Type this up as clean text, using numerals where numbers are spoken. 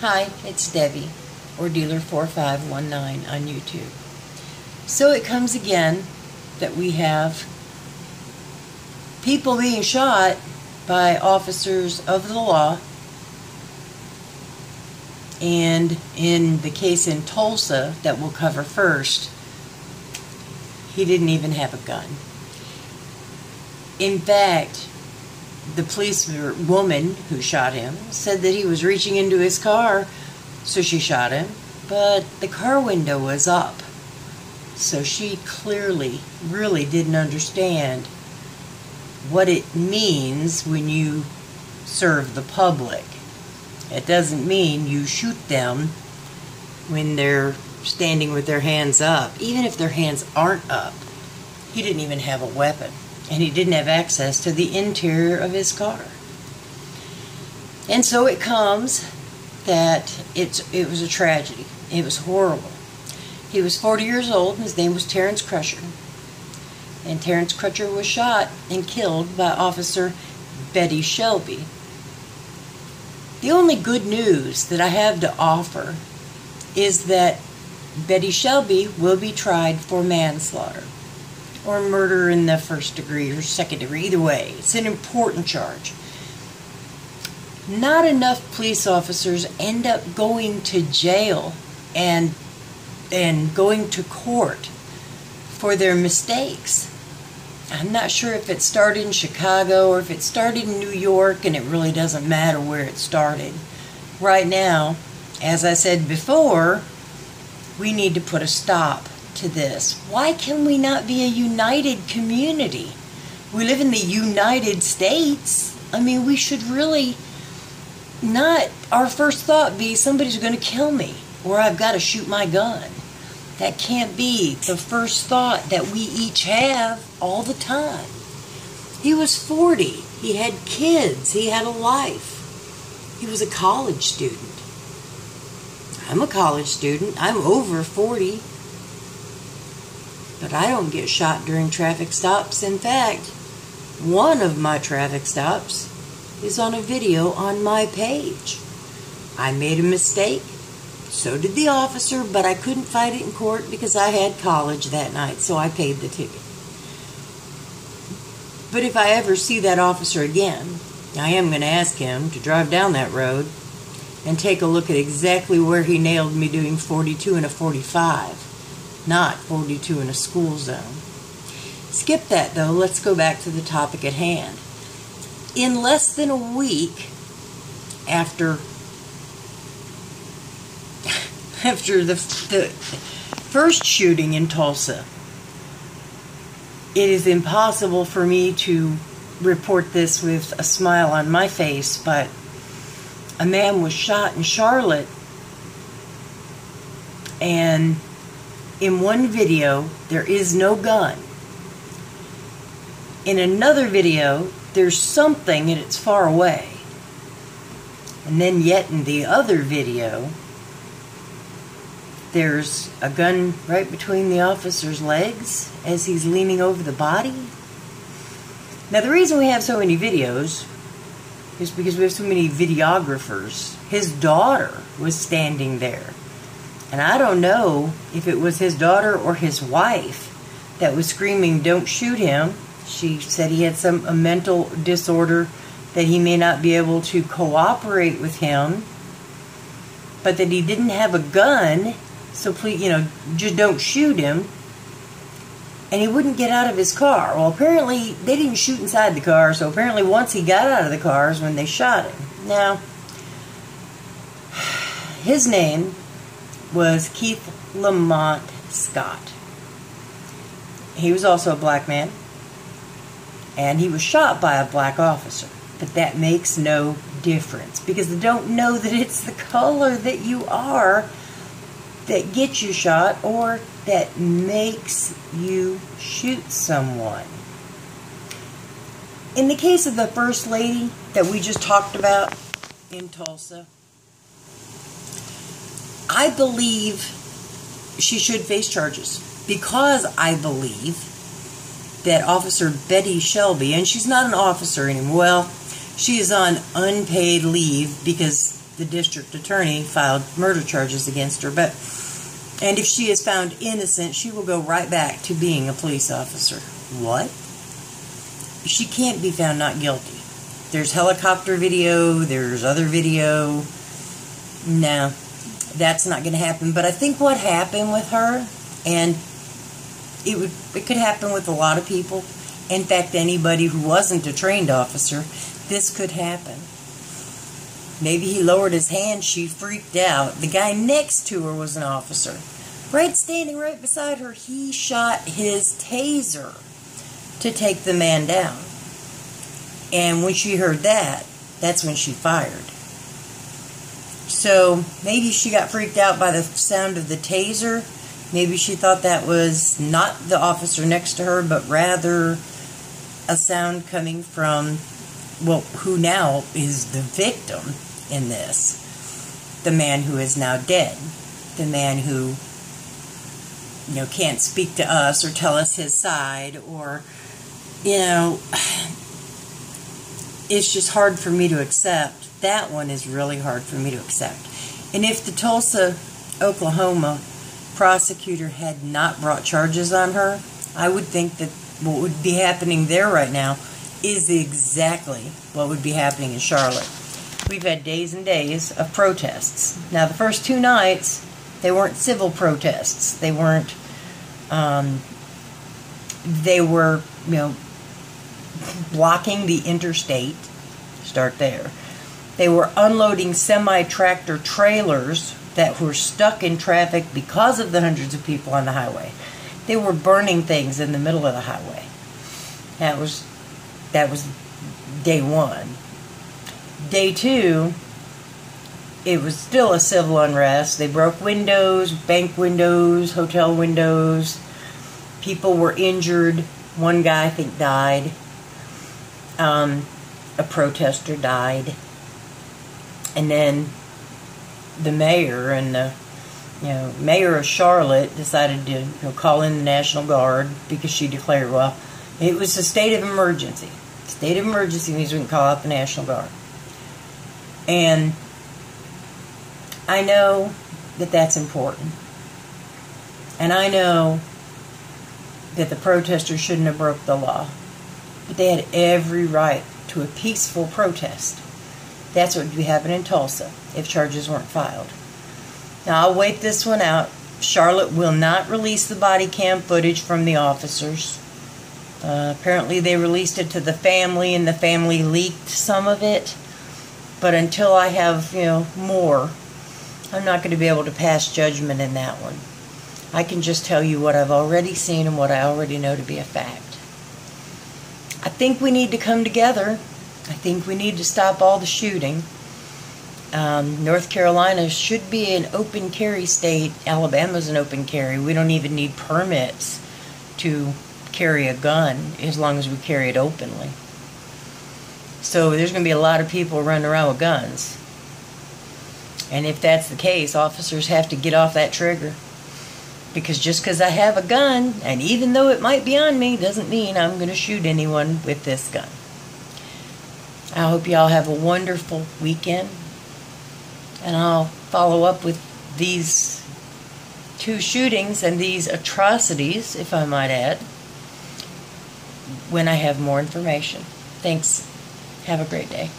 Hi, it's Debbie, or Dealer4519 on YouTube. So it comes again that we have people being shot by officers of the law, and in the case in Tulsa that we'll cover first, he didn't even have a gun. In fact, the police woman who shot him said that he was reaching into his car, so she shot him, but the car window was up. So she clearly really didn't understand what it means when you serve the public. It doesn't mean you shoot them when they're standing with their hands up, even if their hands aren't up. He didn't even have a weapon, and he didn't have access to the interior of his car. And so it comes that it was a tragedy. It was horrible. He was 40 years old, and his name was Terrence Crutcher. And Terrence Crutcher was shot and killed by Officer Betty Shelby. The only good news that I have to offer is that Betty Shelby will be tried for manslaughter, or murder in the first degree or second degree. Either way, it's an important charge. Not enough police officers end up going to jail and going to court for their mistakes. I'm not sure if it started in Chicago or if it started in New York, and it really doesn't matter where it started. Right now, as I said before, we need to put a stop to this. Why can we not be a united community? We live in the United States. I mean, we should really not, our first thought be somebody's going to kill me, or I've got to shoot my gun. That can't be the first thought that we each have all the time. He was 40. He had kids. He had a life. He was a college student. I'm a college student. I'm over 40. But I don't get shot during traffic stops. In fact, one of my traffic stops is on a video on my page. I made a mistake. So did the officer, but I couldn't fight it in court because I had college that night, so I paid the ticket. But if I ever see that officer again, I am going to ask him to drive down that road and take a look at exactly where he nailed me doing 42 and a 45, not 42 in a school zone. Skip that, though. Let's go back to the topic at hand. In less than a week after the first shooting in Tulsa, it is impossible for me to report this with a smile on my face, but a man was shot in Charlotte, and in one video, there is no gun. In another video, there's something and it's far away. And then yet in the other video, there's a gun right between the officer's legs as he's leaning over the body. Now, the reason we have so many videos is because we have so many videographers. His daughter was standing there. And I don't know if it was his daughter or his wife that was screaming, "Don't shoot him." She said he had a mental disorder, that he may not be able to cooperate with him, but that he didn't have a gun. So please, just don't shoot him. And he wouldn't get out of his car. Well, apparently they didn't shoot inside the car, so apparently once he got out of the car is when they shot him. Now, his name was Keith Lamont Scott. He was also a black man, and he was shot by a black officer. But that makes no difference, because they don't know that it's the color that you are that gets you shot or that makes you shoot someone. In the case of the First Lady that we just talked about in Tulsa, I believe she should face charges, because I believe that Officer Betty Shelby, and she's not an officer anymore, well, she is on unpaid leave because the district attorney filed murder charges against her. And if she is found innocent, she will go right back to being a police officer. What? She can't be found not guilty. There's helicopter video, there's other video. No, that's not going to happen. But I think what happened with her, and it could happen with a lot of people. In fact, anybody who wasn't a trained officer, this could happen. Maybe he lowered his hand, she freaked out. The guy next to her was an officer. Standing right beside her, he shot his taser to take the man down. And when she heard that, that's when she fired. So maybe she got freaked out by the sound of the taser. Maybe she thought that was not the officer next to her, but rather a sound coming from, well, who now is the victim in this. The man who is now dead. The man who, can't speak to us or tell us his side, or, it's just hard for me to accept. That one is really hard for me to accept. And if the Tulsa, Oklahoma prosecutor had not brought charges on her, I would think that what would be happening there right now is exactly what would be happening in Charlotte. We've had days and days of protests. Now, the first 2 nights, they weren't civil protests. They weren't, they were, blocking the interstate. Start there. They were unloading semi-tractor trailers that were stuck in traffic because of the hundreds of people on the highway. They were burning things in the middle of the highway. That was day 1. Day 2, it was still a civil unrest. They broke windows, bank windows, hotel windows. People were injured. One guy, I think, died. A protester died. And then the mayor and the mayor of Charlotte decided to call in the National Guard because she declared, well, it was a state of emergency. State of emergency means we can call out the National Guard. And I know that that's important. And I know that the protesters shouldn't have broke the law. But they had every right to a peaceful protest. That's what would be happening in Tulsa if charges weren't filed. Now, I'll wait this one out. Charlotte will not release the body cam footage from the officers. Apparently they released it to the family, and the family leaked some of it. But until I have, more, I'm not going to be able to pass judgment in that one. I can just tell you what I've already seen and what I already know to be a fact. I think we need to come together. I think we need to stop all the shooting. North Carolina should be an open carry state. Alabama's an open carry. We don't even need permits to carry a gun as long as we carry it openly. So there's going to be a lot of people running around with guns. And if that's the case, officers have to get off that trigger. Because just because I have a gun, and even though it might be on me, doesn't mean I'm going to shoot anyone with this gun. I hope y'all have a wonderful weekend. And I'll follow up with these 2 shootings and these atrocities, if I might add, when I have more information. Thanks. Have a great day.